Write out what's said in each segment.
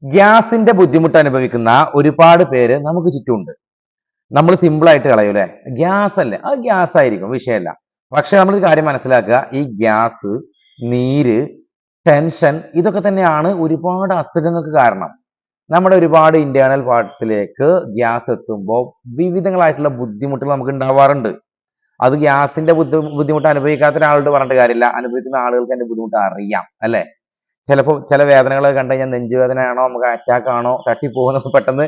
ഗ്യാസിന്റെ ബുദ്ധിമുട്ട് അനുഭവിക്കുന്ന ഒരുപാട് പേര് നമുക്ക് ചുറ്റുമുണ്ട്. നമ്മൾ സിമ്പിൾ ആയിട്ട് കളയും അല്ലെ, ഗ്യാസ് അല്ലേ, അത് ഗ്യാസ് ആയിരിക്കും, വിഷയമല്ല. പക്ഷെ നമ്മൾ ഒരു കാര്യം മനസ്സിലാക്കുക, ഈ ഗ്യാസ്, നീര്, ടെൻഷൻ ഇതൊക്കെ തന്നെയാണ് ഒരുപാട് അസുഖങ്ങൾക്ക് കാരണം. നമ്മുടെ ഒരുപാട് ഇന്റേണൽ പാർട്സിലേക്ക് ഗ്യാസ് എത്തുമ്പോൾ വിവിധങ്ങളായിട്ടുള്ള ബുദ്ധിമുട്ടുകൾ നമുക്ക് ഉണ്ടാവാറുണ്ട്. അത് ഗ്യാസിന്റെ ബുദ്ധിമുട്ട് അനുഭവിക്കാത്ത ഒരാളോട് പറഞ്ഞിട്ട് കാര്യമില്ല, അനുഭവിക്കുന്ന ആളുകൾക്ക് അതിന്റെ ബുദ്ധിമുട്ട് അറിയാം അല്ലെ. ചിലപ്പോൾ ചില വേദനകൾ കണ്ടു കഴിഞ്ഞാൽ നെഞ്ചുവേദനയാണോ, നമുക്ക് അറ്റാക്ക് ആണോ, തട്ടിപ്പോകുന്നൊക്കെ പെട്ടെന്ന്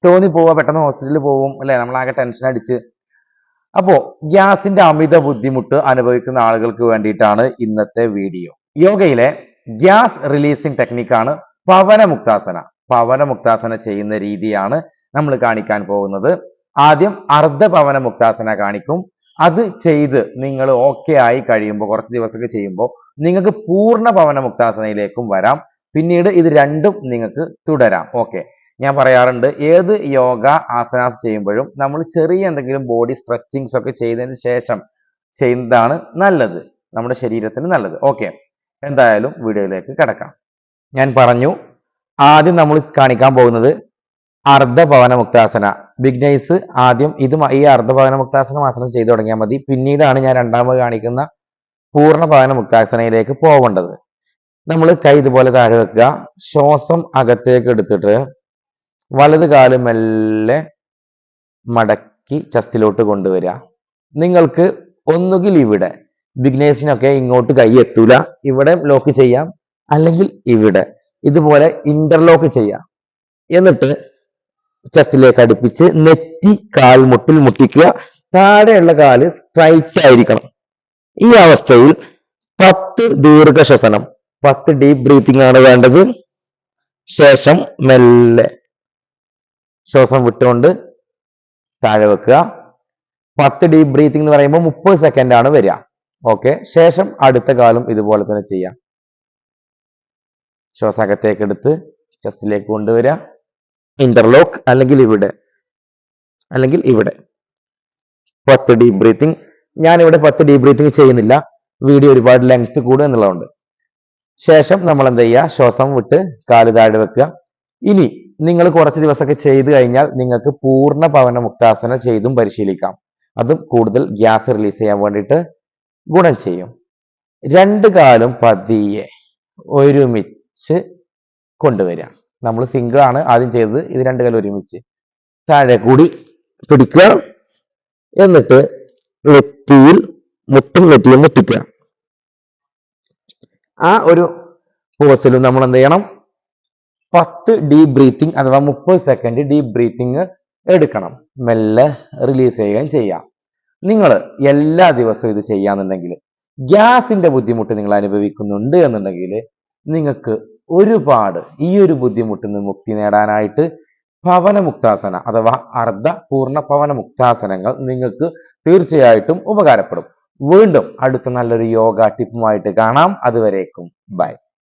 തോന്നിപ്പോവുക, പെട്ടെന്ന് ഹോസ്പിറ്റലിൽ പോകും അല്ലെ, നമ്മളാകെ ടെൻഷൻ അടിച്ച്. അപ്പോ ഗ്യാസിന്റെ അമിത ബുദ്ധിമുട്ട് അനുഭവിക്കുന്ന ആളുകൾക്ക് വേണ്ടിയിട്ടാണ് ഇന്നത്തെ വീഡിയോ. യോഗയിലെ ഗ്യാസ് റിലീസിംഗ് ടെക്നിക്കാണ് പവനമുക്താസന. പവനമുക്താസന ചെയ്യുന്ന രീതിയാണ് നമ്മൾ കാണിക്കാൻ പോകുന്നത്. ആദ്യം അർദ്ധ പവനമുക്താസന കാണിക്കും. അത് ചെയ്ത് നിങ്ങൾ ഓക്കെ ആയി കഴിയുമ്പോൾ, കുറച്ച് ദിവസമൊക്കെ ചെയ്യുമ്പോൾ നിങ്ങൾക്ക് പൂർണ്ണ പവനമുക്താസനയിലേക്കും വരാം. പിന്നീട് ഇത് രണ്ടും നിങ്ങൾക്ക് തുടരാം. ഓക്കെ, ഞാൻ പറയാറുണ്ട്, ഏത് യോഗ ആസനാസ് ചെയ്യുമ്പോഴും നമ്മൾ ചെറിയ എന്തെങ്കിലും ബോഡി സ്ട്രെച്ചിങ്സ് ഒക്കെ ചെയ്തതിന് ശേഷം ചെയ്യുന്നതാണ് നല്ലത്, നമ്മുടെ ശരീരത്തിന് നല്ലത്. ഓക്കെ, എന്തായാലും വീഡിയോയിലേക്ക് കിടക്കാം. ഞാൻ പറഞ്ഞു, ആദ്യം നമ്മൾ കാണിക്കാൻ പോകുന്നത് അർദ്ധ പവനമുക്താസന. ബിഗ്നേഴ്സ് ആദ്യം ഈ അർദ്ധ പവനമുക്താസന മാത്രം ചെയ്തു തുടങ്ങിയാൽ മതി. പിന്നീടാണ് ഞാൻ രണ്ടാമത് കാണിക്കുന്ന പൂർണ്ണ പവനമുക്താസനയിലേക്ക് പോവേണ്ടത്. നമ്മൾ കൈ ഇതുപോലെ താഴെ വെക്കുക, ശ്വാസം അകത്തേക്ക് എടുത്തിട്ട് വലത് കാല് മെല്ലെ മടക്കി ചെസ്റ്റിലോട്ട് കൊണ്ടുവരിക. നിങ്ങൾക്ക് ഒന്നുകിൽ ഇവിടെ, ബിഗ്നേഴ്സിനൊക്കെ ഇങ്ങോട്ട് കൈ എത്തൂല, ഇവിടെ ലോക്ക് ചെയ്യാം, അല്ലെങ്കിൽ ഇവിടെ ഇതുപോലെ ഇന്റർലോക്ക് ചെയ്യാം. എന്നിട്ട് ചെസ്റ്റിലേക്ക് അടുപ്പിച്ച് നെറ്റി കാൽമുട്ടിൽ മുട്ടിക്കുക. താഴെയുള്ള കാല് സ്ട്രൈറ്റ് ആയിരിക്കണം. ഈ അവസ്ഥയിൽ 10 ദീർഘശ്വസനം, 10 ഡീപ്പ് ബ്രീത്തിങ് ആണ് വേണ്ടത്. ശേഷം മെല്ലെ ശ്വാസം വിട്ടുകൊണ്ട് താഴെ വെക്കുക. 10 ഡീപ്പ് ബ്രീത്തിങ് എന്ന് പറയുമ്പോൾ 30 സെക്കൻഡ് ആണ് വരിക. ഓക്കെ, ശേഷം അടുത്ത കാലം ഇതുപോലെ തന്നെ ചെയ്യാം. ശ്വാസം അകത്തേക്ക് എടുത്ത് ചെസ്റ്റിലേക്ക് കൊണ്ടുവരിക, ഇന്റർലോക്ക്, അല്ലെങ്കിൽ ഇവിടെ, അല്ലെങ്കിൽ ഇവിടെ. 10 ഡീപ്പ് ബ്രീത്തിങ്. ഞാനിവിടെ 10 ഡീപ്പ് ബ്രീത്തിങ് ചെയ്യുന്നില്ല, വീഡിയോ ഒരുപാട് ലെങ്ത് കൂടും എന്നുള്ളതുകൊണ്ട്. ശേഷം നമ്മൾ എന്ത് ചെയ്യുക, ശ്വാസം വിട്ട് കാല് താഴെ വെക്കുക. ഇനി നിങ്ങൾ കുറച്ച് ദിവസമൊക്കെ ചെയ്ത് കഴിഞ്ഞാൽ നിങ്ങൾക്ക് പൂർണ്ണ പവനമുക്താസന ചെയ്തും പരിശീലിക്കാം. അതും കൂടുതൽ ഗ്യാസ് റിലീസ് ചെയ്യാൻ വേണ്ടിയിട്ട് ഗുണം ചെയ്യും. രണ്ട് കാലും പതിയെ ഒരുമിച്ച് കൊണ്ടുവരിക. നമ്മൾ സിംഗിൾ ആണ് ആദ്യം ചെയ്തത്, ഇത് രണ്ട് കാലും ഒരുമിച്ച് താഴെ കൂടി പിടിക്കുക. എന്നിട്ട് നെറ്റിയിൽ നെറ്റിയിൽ മുട്ടിക്കുക. ആ ഒരു പോസിലും നമ്മൾ എന്ത് ചെയ്യണം, 10 ഡീപ്പ് ബ്രീത്തിങ് അഥവാ 30 സെക്കൻഡ് ഡീപ്പ് ബ്രീത്തിങ് എടുക്കണം. മെല്ലെ റിലീസ് ചെയ്യുകയും ചെയ്യാം. നിങ്ങൾ എല്ലാ ദിവസവും ഇത് ചെയ്യാന്നുണ്ടെങ്കിൽ, ഗ്യാസിന്റെ ബുദ്ധിമുട്ട് നിങ്ങൾ അനുഭവിക്കുന്നുണ്ട് എന്നുണ്ടെങ്കിൽ, നിങ്ങൾക്ക് ഒരുപാട് ഈ ഒരു ബുദ്ധിമുട്ടിൽ നിന്ന് മുക്തി നേടാനായിട്ട് പവനമുക്താസന അഥവാ അർദ്ധ പൂർണ്ണ പവനമുക്താസനങ്ങൾ നിങ്ങൾക്ക് തീർച്ചയായിട്ടും ഉപകാരപ്പെടും. വീണ്ടും അടുത്ത നല്ലൊരു യോഗ ടിപ്പുമായിട്ട് കാണാം. അതുവരേക്കും ബൈ.